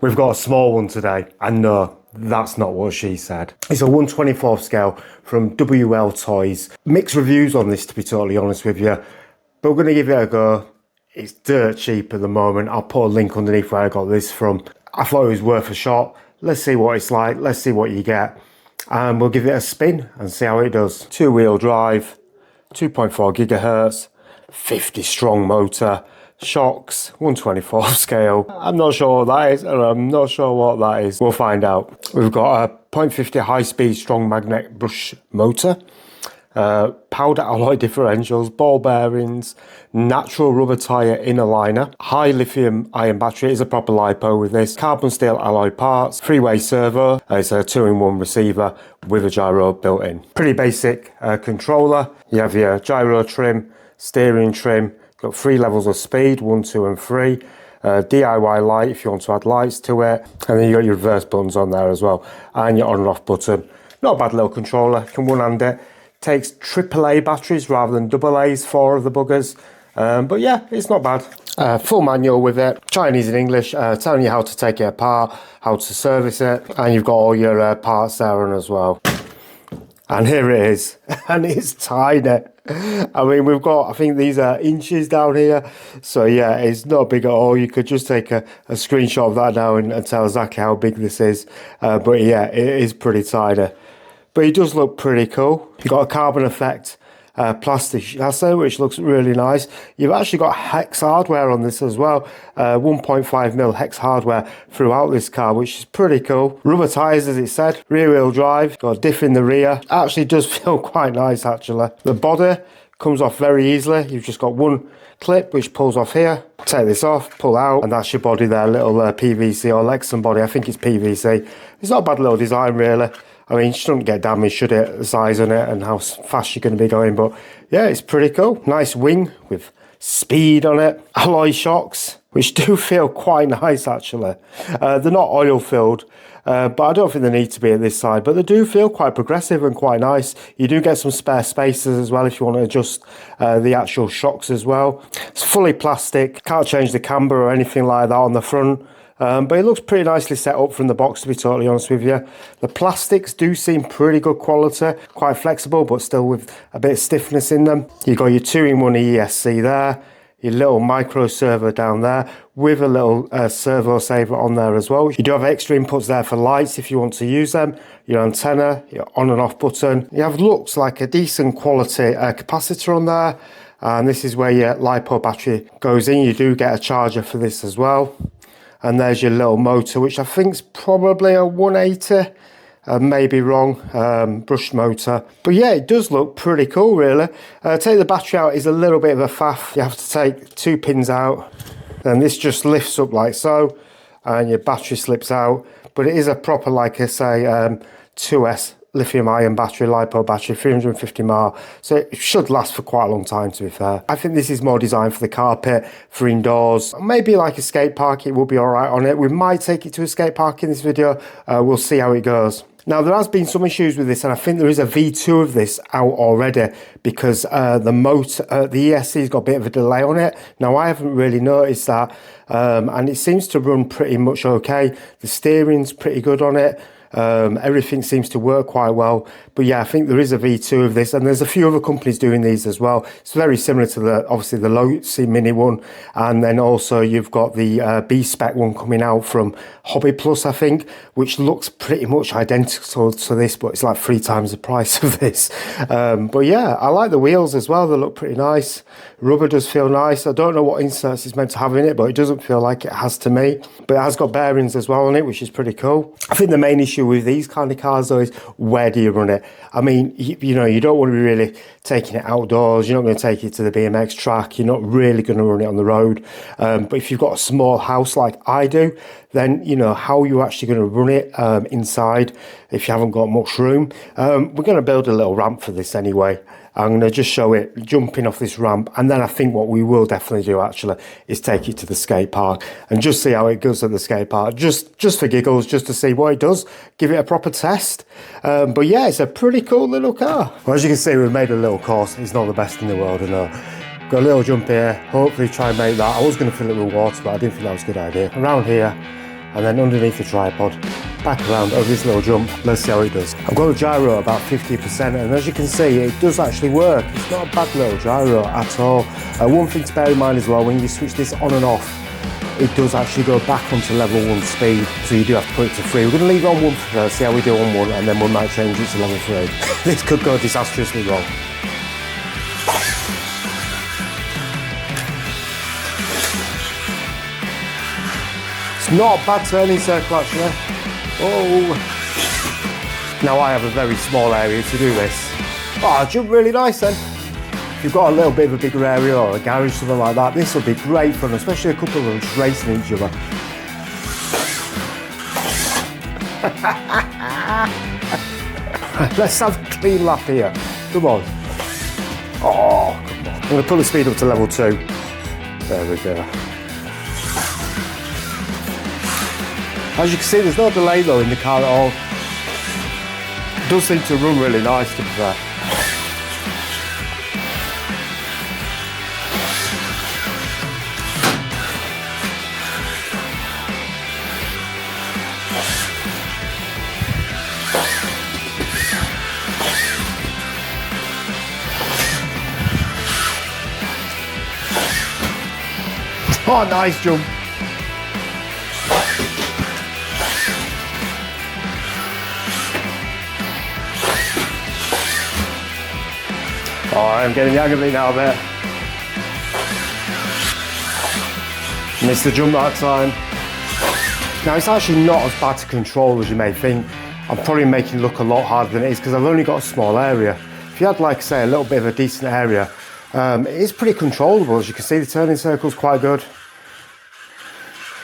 We've got a small one today, and no, that's not what she said. It's a 1/24 scale from WLtoys. Mixed reviews on this, to be totally honest with you, but we're going to give it a go. It's dirt cheap at the moment. I'll put a link underneath where I got this from. I thought it was worth a shot. Let's see what it's like. Let's see what you get. And we'll give it a spin and see how it does. 2-wheel drive, 2.4 gigahertz, 50 strong motor, shocks, 1/24 scale. I'm not sure what that is, and I'm not sure what that is. We'll find out. We've got a 0.50 high-speed strong magnet brush motor, powder alloy differentials, ball bearings, natural rubber tyre inner liner, high lithium ion battery. Is a proper LiPo with this, carbon steel alloy parts, three-way servo. It's a 2-in-1 receiver with a gyro built in. Pretty basic controller. You have your gyro trim, steering trim, got 3 levels of speed, 1, 2 and 3. DIY light if you want to add lights to it, and then you got your reverse buttons on there as well, and your on and off button. Not a bad little controller, you can one-hand it. Takes AAA batteries rather than AA's, 4 of the buggers. But yeah, it's not bad. Full manual with it, Chinese and English, telling you how to take it apart, how to service it, and you've got all your parts there on as well. And here it is, and it's tiny. I mean, we've got, I think these are inches down here. So yeah, it's not big at all. You could just take a screenshot of that now and tell exactly how big this is. But yeah, it is pretty tiny. But it does look pretty cool. You've got a carbon effect plastic chassis, which looks really nice. You've actually got hex hardware on this as well. 1.5mm hex hardware throughout this car, which is pretty cool. Rubber tyres, as it said. Rear wheel drive. Got a diff in the rear. Actually does feel quite nice, actually. The body comes off very easily. You've just got one clip which pulls off here. Take this off, pull out, and that's your body there. Little PVC or Lexan body. I think it's PVC. It's not a bad little design, really. I mean, it shouldn't get damaged, should it? The size on it and how fast you're going to be going. But yeah, it's pretty cool. Nice wing with speed on it. Alloy shocks, which do feel quite nice, actually. They're not oil filled, but I don't think they need to be at this side. But they do feel quite progressive and quite nice. You do get some spare spaces as well if you want to adjust the actual shocks as well. It's fully plastic. Can't change the camber or anything like that on the front. But it looks pretty nicely set up from the box, to be totally honest with you. The plastics do seem pretty good quality, quite flexible, but still with a bit of stiffness in them. You've got your 2-in-1 ESC there, your little micro servo down there, with a little servo saver on there as well. You do have extra inputs there for lights if you want to use them, your antenna, your on and off button. You have looks like a decent quality capacitor on there, and this is where your LiPo battery goes in. You do get a charger for this as well. And there's your little motor, which I think is probably a 180, maybe wrong, brushed motor. But yeah, it does look pretty cool, really. Take the battery out is a little bit of a faff. You have to take 2 pins out, and this just lifts up like so, and your battery slips out. But it is a proper, like I say, 2S lithium ion battery, LiPo battery, 350 mAh, so it should last for quite a long time, to be fair. I think this is more designed for the carpet, for indoors, maybe like a skate park. It will be all right on it. We might take it to a skate park in this video. We'll see how it goes. Now, there has been some issues with this, and I think there is a V2 of this out already, because the motor, the ESC's got a bit of a delay on it. Now, I haven't really noticed that, and it seems to run pretty much okay. The steering's pretty good on it. Everything seems to work quite well. But yeah, I think there is a V2 of this, and there's a few other companies doing these as well. It's very similar to the, obviously, the Low-C Mini one, and then also you've got the B-Spec one coming out from Hobby Plus, I think, which looks pretty much identical to this, but it's like 3 times the price of this. But yeah, I like the wheels as well. They look pretty nice. Rubber does feel nice. I don't know what inserts it's meant to have in it, but it doesn't feel like it has to me. But it has got bearings as well on it, which is pretty cool. I think the main issue with these kind of cars though is, where do you run it? I mean, you know, you don't want to be really taking it outdoors. You're not going to take it to the BMX track. You're not really going to run it on the road. But if you've got a small house like I do, then you know how you're actually going to run it inside if you haven't got much room. We're going to build a little ramp for this anyway. I'm going to just show it jumping off this ramp, and then I think what we will definitely do actually is take it to the skate park and just see how it goes at the skate park, just for giggles, just to see what it does, give it a proper test. But yeah, it's a pretty cool little car. Well, as you can see, we've made a little course. It's not the best in the world, I know. Got a little jump here, hopefully try and make that. I was going to fill it with water, but I didn't think that was a good idea. Around here, and then underneath the tripod, back around over this little jump. Let's see how it does. I've got the gyro at about 50%, and as you can see, it does actually work. It's not a bad little gyro at all. One thing to bear in mind as well, when you switch this on and off, it does actually go back onto level 1 speed, so you do have to put it to 3. We're going to leave it on 1 first, see how we do on 1, and then we might change it to level 3. This could go disastrously wrong. It's not a bad turning circle actually. Oh! Now I have a very small area to do this. Oh, jump really nice then. If you've got a little bit of a bigger area or a garage, something like that, this will be great fun, especially a couple of them just racing each other. Let's have a clean lap here. Come on. Oh, come on. I'm going to put the speed up to level 2. There we go. As you can see, there's no delay though in the car at all. It does seem to run really nice, to be fair. Oh, nice jump. Oh, I'm getting the hang of it now a bit. Missed the jump that time. Now, it's actually not as bad to control as you may think. I'm probably making it look a lot harder than it is because I've only got a small area. If you had, like, say, a little bit of a decent area, it is pretty controllable. As you can see, the turning circle's quite good.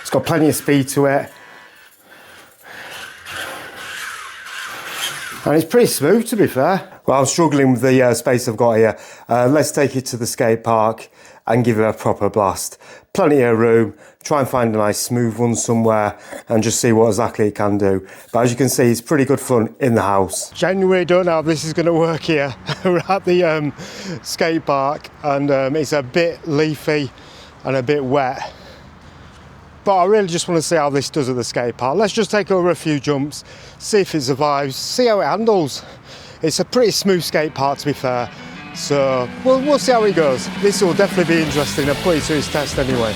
It's got plenty of speed to it. And it's pretty smooth, to be fair. Well, I'm struggling with the space I've got here. Let's take it to the skate park and give it a proper blast. Plenty of room. Try and find a nice smooth one somewhere and just see what exactly it can do. But as you can see, it's pretty good fun in the house. Genuinely don't know if this is going to work here. We're at the skate park, and it's a bit leafy and a bit wet. But I really just want to see how this does at the skate park. Let's just take over a few jumps, see if it survives, see how it handles. It's a pretty smooth skate park, to be fair. So we'll see how it goes. This will definitely be interesting. I'll put it to its test anyway.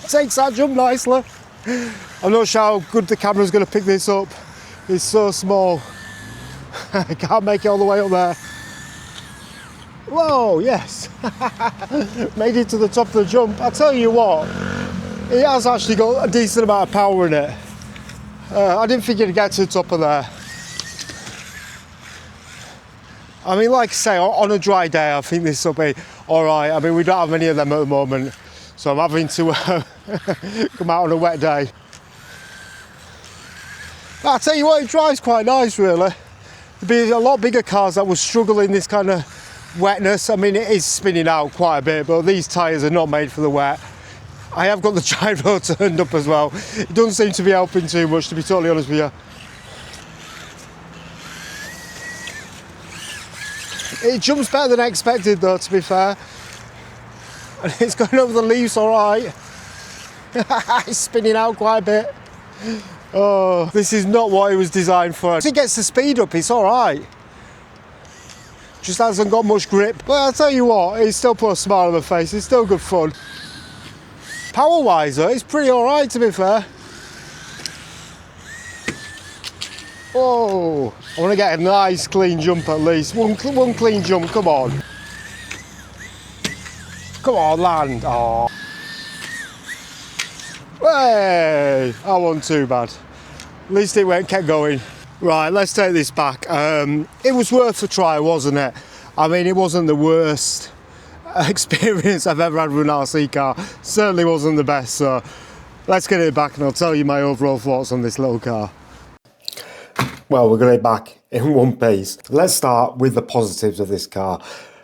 Takes that jump nicely. I'm not sure how good the camera's going to pick this up. It's so small. I can't make it all the way up there. Whoa, yes. Made it to the top of the jump. I tell you what, it has actually got a decent amount of power in it. I didn't think it'd get to the top of there. I mean, like I say, on a dry day, I think this will be all right. I mean, we don't have many of them at the moment, so I'm having to come out on a wet day. But I'll tell you what, it drives quite nice, really. There'd be a lot bigger cars that would struggle in this kind of wetness. I mean, it is spinning out quite a bit, but these tyres are not made for the wet. I have got the gyro turned up as well. It doesn't seem to be helping too much, to be totally honest with you. It jumps better than I expected though, to be fair. And it's going over the leaves all right. It's spinning out quite a bit. Oh, this is not what it was designed for. As it gets the speed up, it's all right. Just hasn't got much grip. But I'll tell you what, it still put a smile on my face. It's still good fun. Power-wise though, it's pretty all right, to be fair. Oh, I want to get a nice clean jump at least. One clean jump, come on. Come on, land. Oh. Hey, that wasn't too bad. At least it kept going. Right, let's take this back. It was worth a try, wasn't it? I mean, it wasn't the worst experience I've ever had with an RC car. Certainly wasn't the best, so let's get it back and I'll tell you my overall thoughts on this little car. Well, we're going to get back in one piece. Let's start with the positives of this car.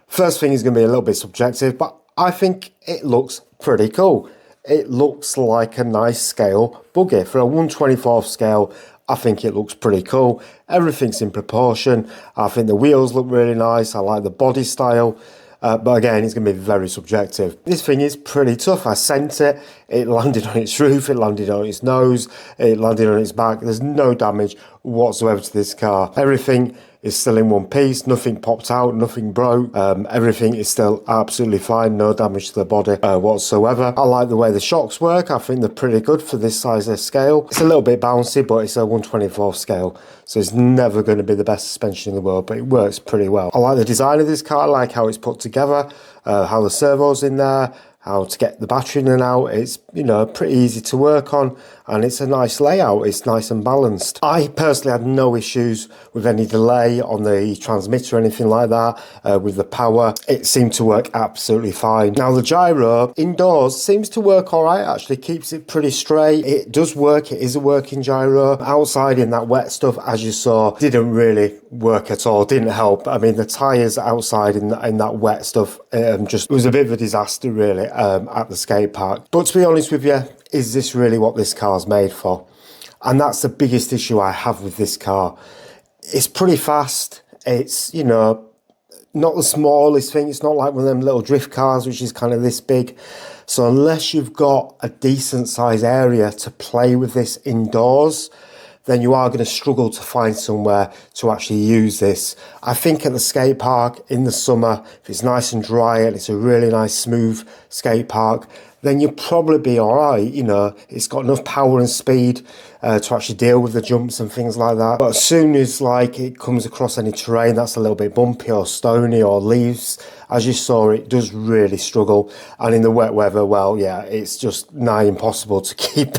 First thing is going to be a little bit subjective, but I think it looks pretty cool. it looks like a nice scale buggy. For a 1/24 scale, I think it looks pretty cool. Everything's in proportion. I think the wheels look really nice. I like the body style. But again, it's going to be very subjective. This thing is pretty tough. I sent it. It landed on its roof. It landed on its nose. It landed on its back. There's no damage whatsoever to this car. Everything is still in one piece. Nothing popped out. Nothing broke. Everything is still absolutely fine. No damage to the body whatsoever. I like the way the shocks work. I think they're pretty good for this size of scale. It's a little bit bouncy, but it's a 1/24 scale, so it's never going to be the best suspension in the world, but it works pretty well. I like the design of this car. I like how it's put together, how the servo's in there, how to get the battery in and out. It's, you know, pretty easy to work on, and it's a nice layout. It's nice and balanced. I personally had no issues with any delay on the transmitter or anything like that. With the power, it seemed to work absolutely fine. Now the gyro indoors seems to work all right, actually keeps it pretty straight. It does work. It is a working gyro. Outside in that wet stuff, as you saw, didn't really work at all, didn't help. I mean, the tyres outside in that wet stuff just was a bit of a disaster really at the skate park. But to be honest with you, is this really what this car's made for? And that's the biggest issue I have with this car. It's pretty fast. It's, you know, not the smallest thing. It's not like one of them little drift cars, which is kind of this big. So unless you've got a decent size area to play with this indoors, then you are going to struggle to find somewhere to actually use this. I think at the skate park in the summer, if it's nice and dry and it's a really nice smooth skate park, then you'll probably be all right. You know, it's got enough power and speed to actually deal with the jumps and things like that. But as soon as like it comes across any terrain that's a little bit bumpy or stony or leaves, as you saw, it does really struggle. And in the wet weather, well, yeah, it's just nigh impossible to keep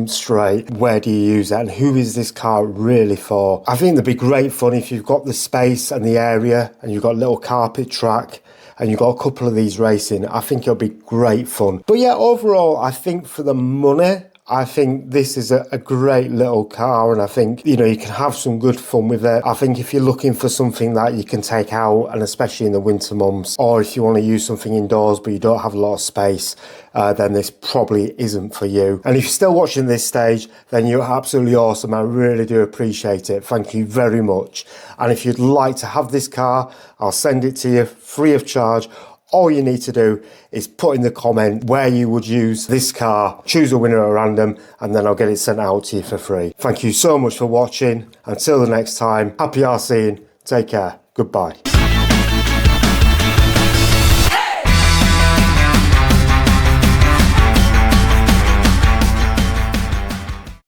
straight. Where do you use it, and who is this car really for? I think it'd be great fun if you've got the space and the area and you've got a little carpet track and you've got a couple of these racing. I think it'll be great fun. But yeah, overall, I think for the money, I think this is a great little car, and I think, you know, you can have some good fun with it. I think if you're looking for something that you can take out, and especially in the winter months, or if you want to use something indoors but you don't have a lot of space, then this probably isn't for you. And if you're still watching this stage, then you're absolutely awesome. I really do appreciate it. Thank you very much. And if you'd like to have this car, I'll send it to you free of charge. All you need to do is put in the comment where you would use this car, choose a winner at random, and then I'll get it sent out to you for free. Thank you so much for watching. Until the next time, happy RCing, take care, goodbye.